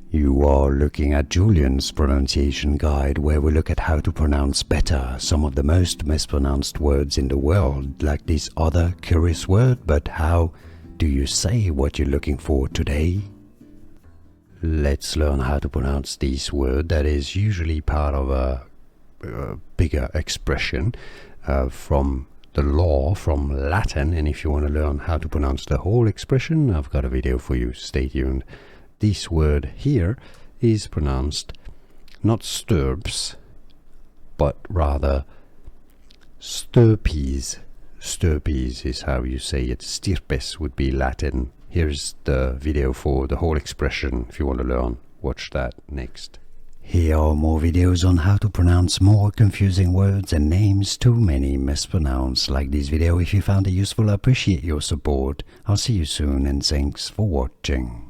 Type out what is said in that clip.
You are looking at Julian's pronunciation guide, where we look at how to pronounce better some of the most mispronounced words in the world, like this other curious word. But how do you say what you're looking for today? Let's learn how to pronounce this word that is usually part of a bigger expression from the law, from Latin. And if you want to learn how to pronounce the whole expression, I've got a video for you. Stay tuned. This word here is pronounced not stirpes, but rather stirpes. Stirpes is how you say it. Stirpes would be Latin. Here's the video for the whole expression. If you want to learn, watch that next. Here are more videos on how to pronounce more confusing words and names too many mispronounced. Like this video if you found it useful. I appreciate your support. I'll see you soon and thanks for watching.